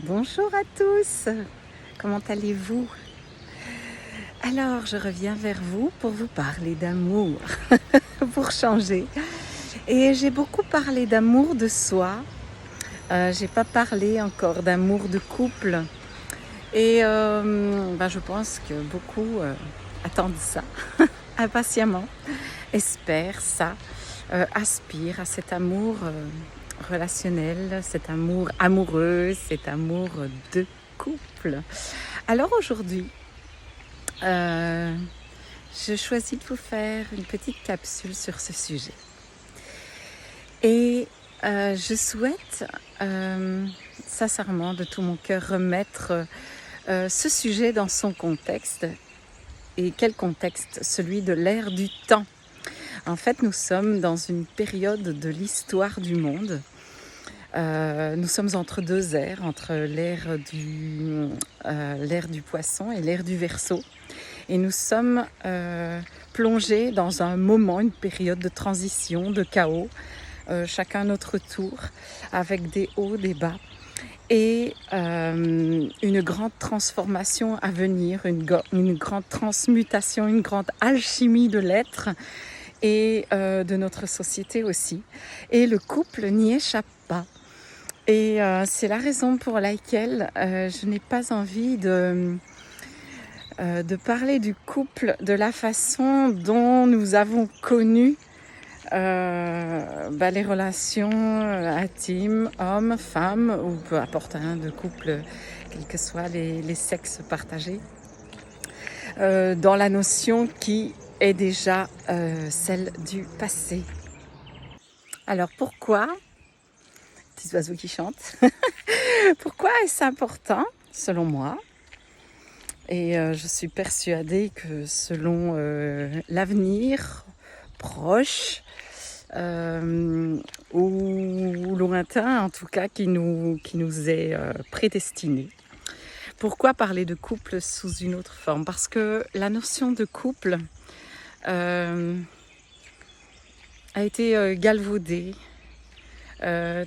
Bonjour à tous, comment allez-vous? Alors, je reviens vers vous pour vous parler d'amour, pour changer. Et j'ai beaucoup parlé d'amour de soi, j'ai pas parlé encore d'amour de couple. Et je pense que beaucoup attendent ça, impatiemment, espèrent ça, aspirent à cet amour relationnel, cet amour amoureux, cet amour de couple. Alors aujourd'hui, je choisis de vous faire une petite capsule sur ce sujet. Et je souhaite sincèrement de tout mon cœur remettre ce sujet dans son contexte. Et quel contexte? Celui de l'ère du temps. En fait, nous sommes dans une période de l'histoire du monde. Nous sommes entre deux ères, entre l'ère du poisson et l'ère du Verseau. Et nous sommes plongés dans un moment, une période de transition, de chaos, chacun notre tour, avec des hauts, des bas. Et une grande transformation à venir, une grande transmutation, une grande alchimie de l'être et de notre société aussi. Et le couple n'y échappe pas. Et c'est la raison pour laquelle je n'ai pas envie de parler du couple de la façon dont nous avons connu les relations intimes, hommes, femmes, ou peu importe, de couple, quels que soient les sexes partagés, dans la notion qui est déjà celle du passé. Alors pourquoi, petits oiseaux qui chantent, pourquoi est-ce important, selon moi? Et je suis persuadée que selon l'avenir proche ou lointain, en tout cas, qui nous est prédestiné. Pourquoi parler de couple sous une autre forme? Parce que la notion de couple a été galvaudée,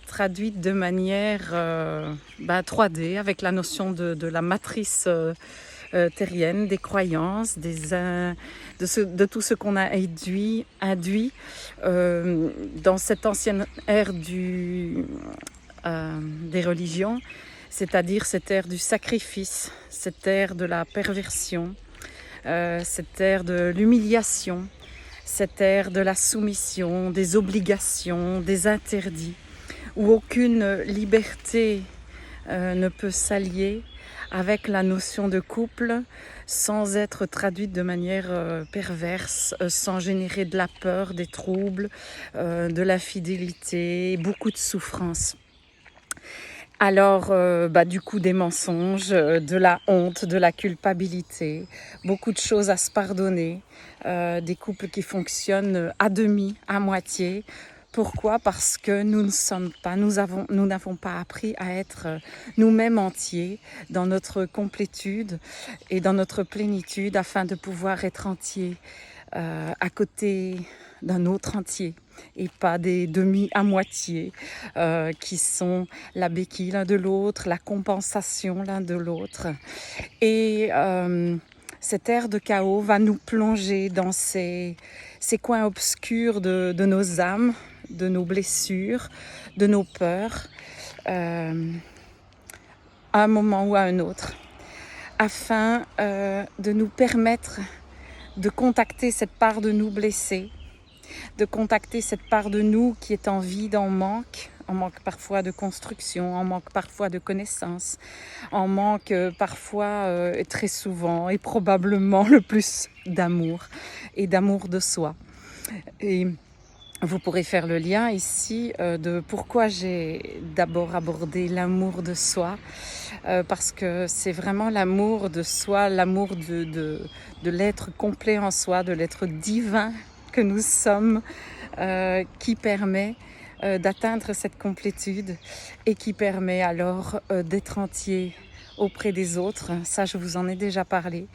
traduite de manière 3D avec la notion de la matrice terrienne, des croyances, de tout ce qu'on a induit dans cette ancienne ère des religions, c'est-à-dire cette ère du sacrifice, cette ère de la perversion, cette ère de l'humiliation, cette ère de la soumission, des obligations, des interdits, où aucune liberté ne peut s'allier avec la notion de couple sans être traduite de manière perverse, sans générer de la peur, des troubles, de l'infidélité, beaucoup de souffrance. Alors, du coup, des mensonges, de la honte, de la culpabilité, beaucoup de choses à se pardonner, des couples qui fonctionnent à demi, à moitié. Pourquoi? Parce que nous n'avons pas appris à être nous-mêmes entiers dans notre complétude et dans notre plénitude afin de pouvoir être entiers à côté d'un autre entier et pas des demi à moitié qui sont la béquille l'un de l'autre, la compensation l'un de l'autre. Et cette ère de chaos va nous plonger dans ces coins obscurs de nos âmes, de nos blessures, de nos peurs, à un moment ou à un autre, afin de nous permettre de contacter cette part de nous blessée, de contacter cette part de nous qui est en vide, en manque parfois de construction, en manque parfois de connaissances, en manque parfois très souvent et probablement le plus d'amour et d'amour de soi. Et vous pourrez faire le lien ici de pourquoi j'ai d'abord abordé l'amour de soi, parce que c'est vraiment l'amour de soi, l'amour de l'être complet en soi, de l'être divin que nous sommes, qui permet d'atteindre cette complétude et qui permet alors d'être entier auprès des autres. Ça, je vous en ai déjà parlé.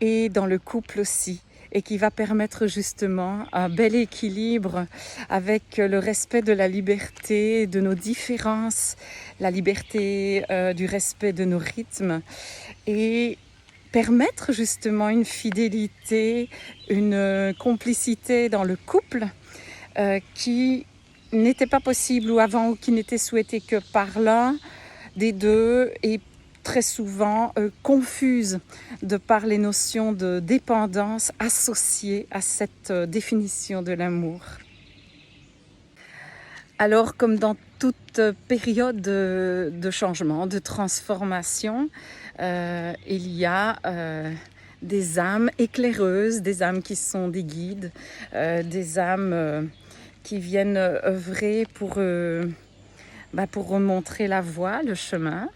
Et dans le couple aussi. et qui va permettre justement un bel équilibre avec le respect de la liberté, de nos différences, la liberté du respect de nos rythmes et permettre justement une fidélité, une complicité dans le couple qui n'était pas possible ou avant ou qui n'était souhaité que par l'un des deux et très souvent confuse de par les notions de dépendance associées à cette définition de l'amour. Alors, comme dans toute période de changement, de transformation, il y a des âmes éclaireuses, des âmes qui sont des guides, des âmes qui viennent œuvrer pour remontrer la voie, le chemin.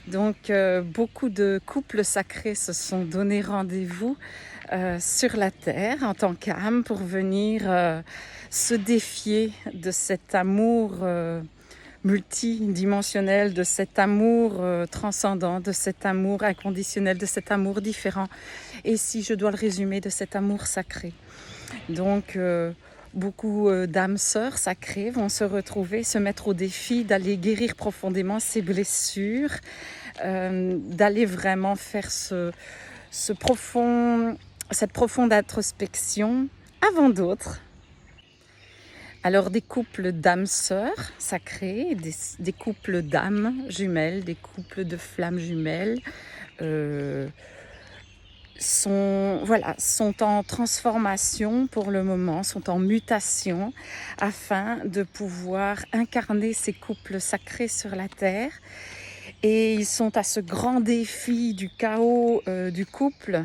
Donc, beaucoup de couples sacrés se sont donné rendez-vous sur la terre en tant qu'âme pour venir se défier de cet amour multidimensionnel, de cet amour transcendant, de cet amour inconditionnel, de cet amour différent. Et si je dois le résumer, de cet amour sacré. Donc, beaucoup d'âmes sœurs sacrées vont se retrouver, se mettre au défi d'aller guérir profondément ces blessures, d'aller vraiment faire cette profonde introspection avant d'autres. Alors des couples d'âmes sœurs sacrées, des couples d'âmes jumelles, des couples de flammes jumelles sont en transformation pour le moment, sont en mutation afin de pouvoir incarner ces couples sacrés sur la terre. Et ils sont à ce grand défi du chaos du couple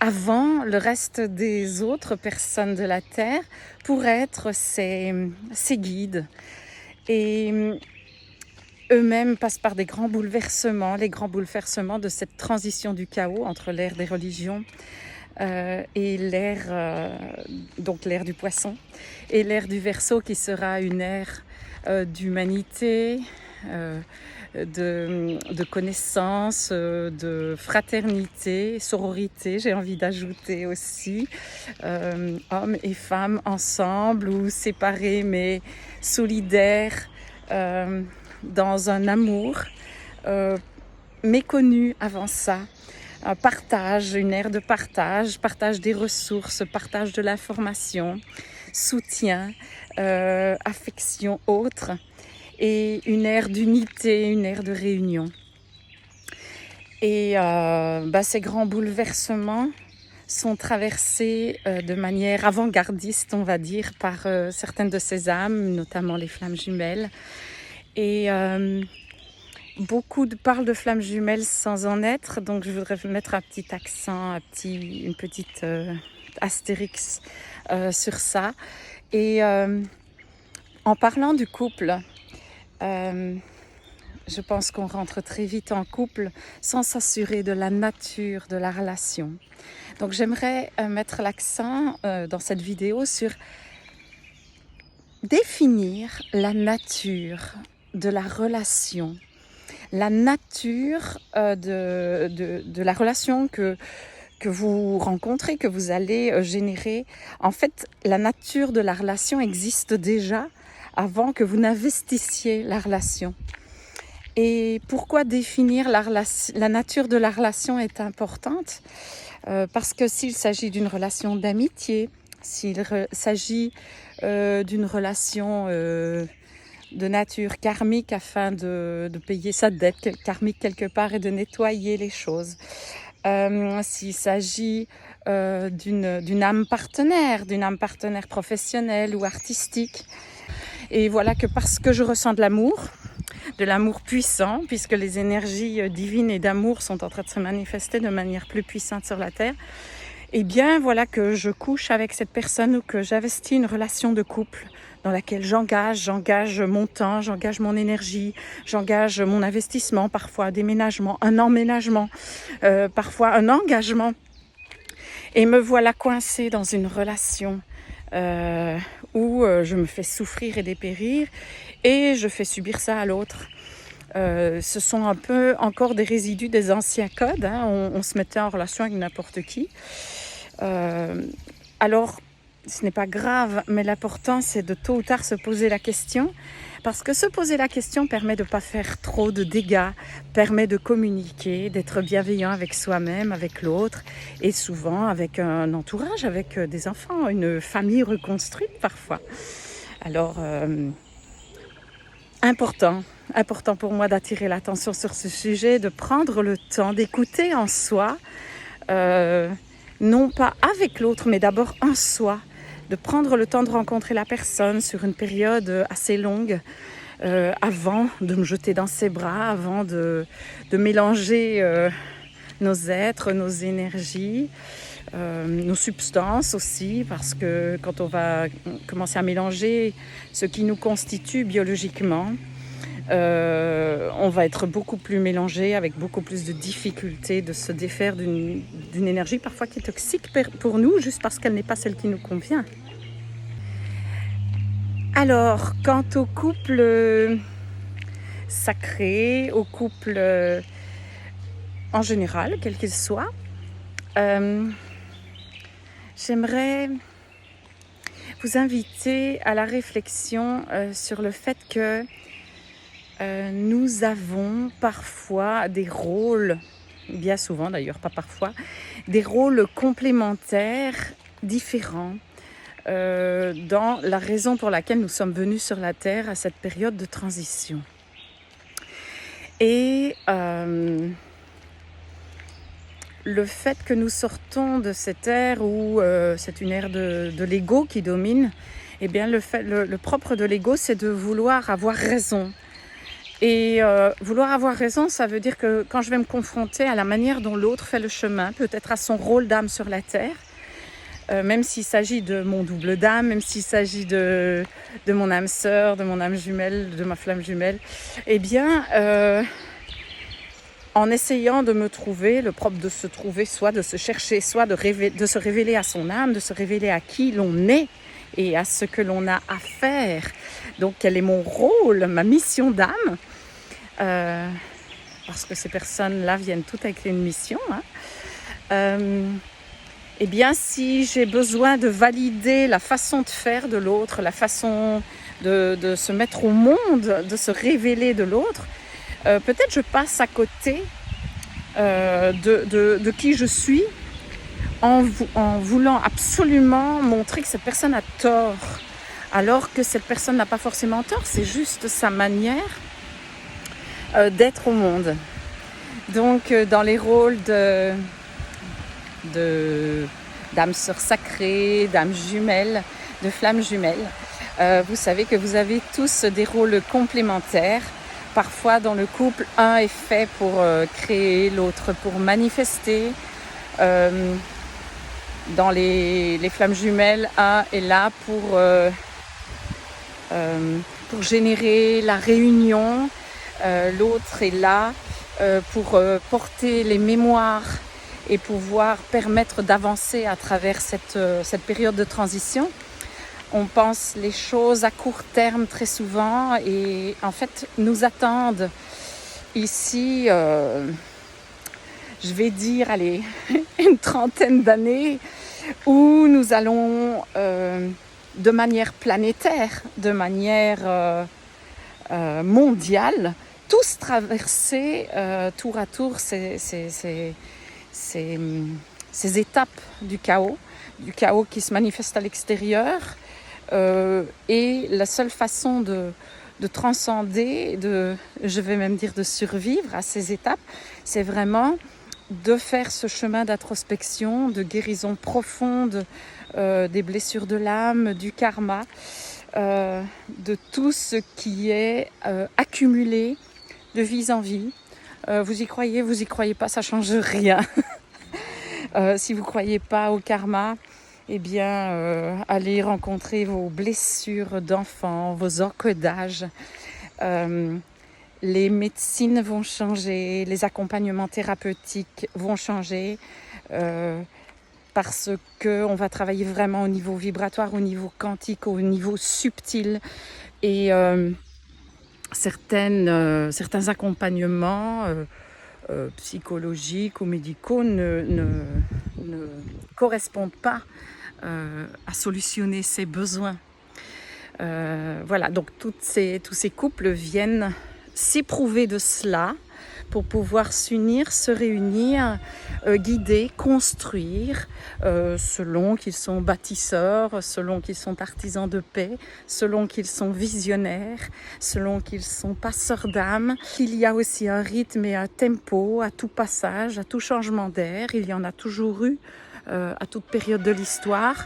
avant le reste des autres personnes de la terre pour être ces guides. Et eux-mêmes passent par des grands bouleversements, les grands bouleversements de cette transition du chaos entre l'ère des religions et donc l'ère du poisson, et l'ère du Verseau qui sera une ère d'humanité, de connaissance, de fraternité, sororité, j'ai envie d'ajouter aussi, hommes et femmes ensemble ou séparés mais solidaires dans un amour méconnu avant ça. Un partage, une ère de partage des ressources, partage de l'information, soutien, affection autre, et une ère d'unité, une ère de réunion. Et ces grands bouleversements sont traversés de manière avant-gardiste, on va dire, par certaines de ces âmes, notamment les flammes jumelles. Et beaucoup parlent de flammes jumelles sans en être, donc je voudrais mettre un petit accent, une petite astérix sur ça. Et en parlant du couple, je pense qu'on rentre très vite en couple sans s'assurer de la nature de la relation. Donc j'aimerais mettre l'accent dans cette vidéo sur définir la nature de la relation, la nature de la relation que vous rencontrez, que vous allez générer. En fait, la nature de la relation existe déjà avant que vous n'investissiez la relation. Et pourquoi définir la nature de la relation est importante ? Parce que s'il s'agit d'une relation d'amitié, s'il s'agit d'une relation de nature karmique afin de payer sa dette karmique quelque part et de nettoyer les choses, s'il s'agit d'une âme partenaire professionnelle ou artistique. Et voilà que parce que je ressens de l'amour puissant, puisque les énergies divines et d'amour sont en train de se manifester de manière plus puissante sur la terre, et bien voilà que je couche avec cette personne ou que j'investis une relation de couple dans laquelle j'engage mon temps, j'engage mon énergie, j'engage mon investissement, parfois un déménagement, un emménagement, parfois un engagement. Et me voilà coincée dans une relation où je me fais souffrir et dépérir et je fais subir ça à l'autre. Ce sont un peu encore des résidus des anciens codes, hein. On se mettait en relation avec n'importe qui. Alors, ce n'est pas grave, mais l'important, c'est de tôt ou tard se poser la question. Parce que se poser la question permet de ne pas faire trop de dégâts, permet de communiquer, d'être bienveillant avec soi-même, avec l'autre, et souvent avec un entourage, avec des enfants, une famille reconstruite parfois. Alors, important pour moi d'attirer l'attention sur ce sujet, de prendre le temps d'écouter en soi, non pas avec l'autre, mais d'abord en soi, de prendre le temps de rencontrer la personne sur une période assez longue, avant de me jeter dans ses bras, avant de mélanger nos êtres, nos énergies, nos substances aussi, parce que quand on va commencer à mélanger ce qui nous constitue biologiquement, on va être beaucoup plus mélangé, avec beaucoup plus de difficultés de se défaire d'une énergie parfois qui est toxique pour nous, juste parce qu'elle n'est pas celle qui nous convient. Alors, quant au couple sacré, au couple en général, quel qu'il soit, j'aimerais vous inviter à la réflexion sur le fait que nous avons parfois des rôles, bien souvent d'ailleurs, pas parfois, des rôles complémentaires, différents, dans la raison pour laquelle nous sommes venus sur la Terre à cette période de transition. Et le fait que nous sortons de cette ère où c'est une ère de l'ego qui domine, eh bien le propre de l'ego, c'est de vouloir avoir raison. Et vouloir avoir raison, ça veut dire que quand je vais me confronter à la manière dont l'autre fait le chemin, peut-être à son rôle d'âme sur la terre, même s'il s'agit de mon double d'âme, même s'il s'agit de mon âme sœur, de mon âme jumelle, de ma flamme jumelle, eh bien, en essayant de me trouver, le propre de se trouver, soit de se chercher, soit de se révéler à son âme, de se révéler à qui l'on est et à ce que l'on a à faire. Donc, quel est mon rôle, ma mission d'âme ? Parce que ces personnes-là viennent toutes avec une mission. Eh bien, si j'ai besoin de valider la façon de faire de l'autre, la façon de se mettre au monde, de se révéler de l'autre, peut-être je passe à côté de qui je suis en voulant absolument montrer que cette personne a tort, alors que cette personne n'a pas forcément tort, c'est juste sa manière d'être au monde. Donc dans les rôles d'âme sœur sacrée, d'âme jumelle, de flamme jumelle, vous savez que vous avez tous des rôles complémentaires. Parfois dans le couple, un est fait pour créer, l'autre pour manifester. Dans les flammes jumelles, un est là pour générer la réunion. L'autre est là pour porter les mémoires et pouvoir permettre d'avancer à travers cette période de transition. On pense les choses à court terme très souvent et en fait nous attendent ici, je vais dire, allez, une trentaine d'années où nous allons de manière planétaire, de manière mondiale, tous traverser tour à tour ces étapes du chaos qui se manifeste à l'extérieur. Et la seule façon de transcender, je vais même dire de survivre à ces étapes, c'est vraiment de faire ce chemin d'introspection, de guérison profonde des blessures de l'âme, du karma, de tout ce qui est accumulé de vie en vie. Vous y croyez pas, ça change rien. Si vous croyez pas au karma, eh bien, allez rencontrer vos blessures d'enfants, vos encodages. Les médecines vont changer, les accompagnements thérapeutiques vont changer parce qu'on va travailler vraiment au niveau vibratoire, au niveau quantique, au niveau subtil. Et certains accompagnements psychologiques ou médicaux ne correspondent pas à solutionner ces besoins. Voilà, donc tous ces couples viennent s'éprouver de cela pour pouvoir s'unir, se réunir, guider, construire, selon qu'ils sont bâtisseurs, selon qu'ils sont artisans de paix, selon qu'ils sont visionnaires, selon qu'ils sont passeurs d'âme. Il y a aussi un rythme et un tempo à tout passage, à tout changement d'air. Il y en a toujours eu à toute période de l'histoire.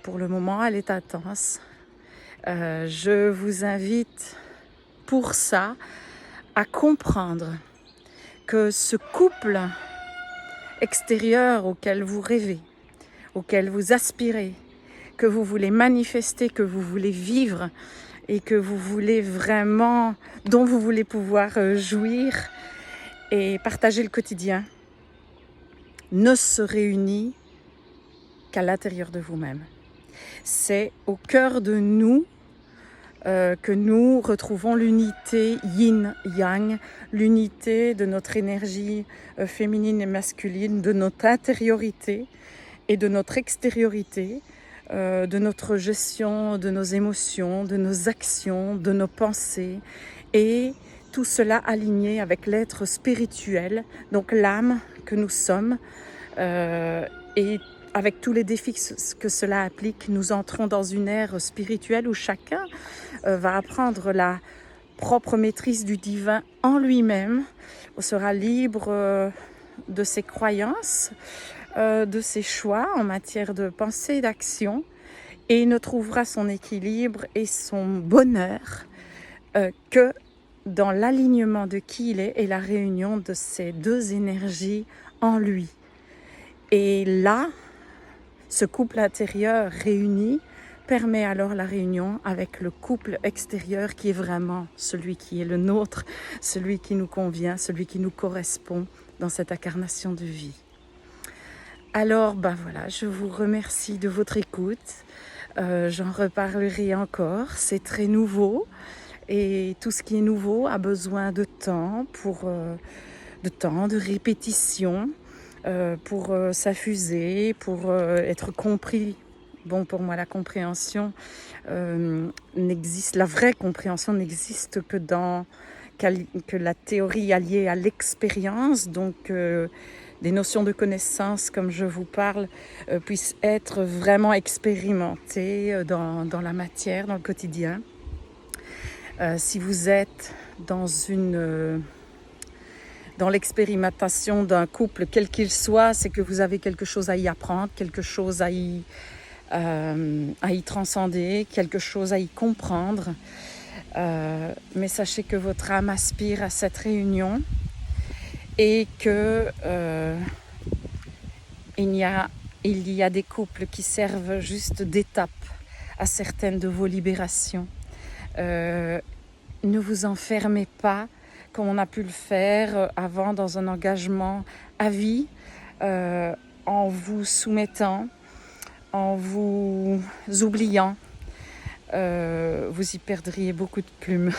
Pour le moment, elle est intense. Je vous invite pour ça à comprendre que ce couple extérieur auquel vous rêvez, auquel vous aspirez, que vous voulez manifester, que vous voulez vivre et que vous voulez vraiment, dont vous voulez pouvoir jouir et partager le quotidien, ne se réunit qu'à l'intérieur de vous-même. C'est au cœur de nous que nous retrouvons l'unité yin-yang, l'unité de notre énergie féminine et masculine, de notre intériorité et de notre extériorité, de notre gestion de nos émotions, de nos actions, de nos pensées, et tout cela aligné avec l'être spirituel, donc l'âme que nous sommes, et avec tous les défis que cela implique, nous entrons dans une ère spirituelle où chacun va apprendre la propre maîtrise du divin en lui-même, sera libre de ses croyances, de ses choix en matière de pensée et d'action, et ne trouvera son équilibre et son bonheur que dans l'alignement de qui il est et la réunion de ces deux énergies en lui. Et là, ce couple intérieur réuni permet alors la réunion avec le couple extérieur qui est vraiment celui qui est le nôtre, celui qui nous convient, celui qui nous correspond dans cette incarnation de vie. Alors, voilà, je vous remercie de votre écoute. J'en reparlerai encore, c'est très nouveau et tout ce qui est nouveau a besoin de temps, de répétition. Pour s'affuser, pour être compris. Bon, pour moi, la compréhension la vraie compréhension n'existe que la théorie alliée à l'expérience, donc des notions de connaissance, comme je vous parle, puissent être vraiment expérimentées dans la matière, dans le quotidien. Si vous êtes dans l'expérimentation d'un couple, quel qu'il soit, c'est que vous avez quelque chose à y apprendre, quelque chose à y transcender, quelque chose à y comprendre. Mais sachez que votre âme aspire à cette réunion et que il y a des couples qui servent juste d'étape à certaines de vos libérations. Ne vous enfermez pas comme on a pu le faire avant dans un engagement à vie, en vous soumettant, en vous oubliant. Vous y perdriez beaucoup de plumes.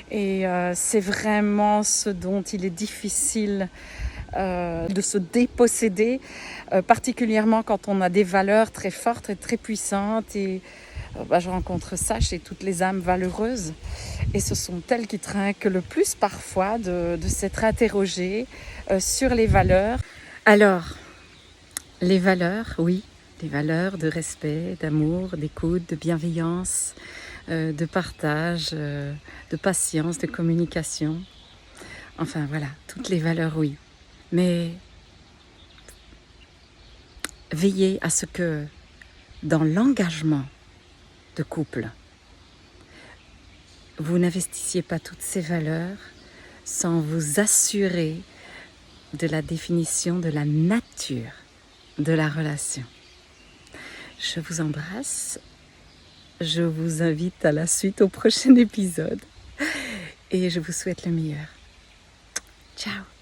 Et c'est vraiment ce dont il est difficile de se déposséder, particulièrement quand on a des valeurs très fortes et très puissantes. Et je rencontre ça chez toutes les âmes valeureuses. Et ce sont elles qui trinquent le plus parfois de s'être interrogées sur les valeurs. Alors, les valeurs, oui, les valeurs de respect, d'amour, d'écoute, de bienveillance, de partage, de patience, de communication. Enfin voilà, toutes les valeurs, oui. Mais veillez à ce que dans l'engagement de couple, vous n'investissiez pas toutes ces valeurs sans vous assurer de la définition de la nature de la relation. Je vous embrasse, je vous invite à la suite au prochain épisode et je vous souhaite le meilleur. Ciao!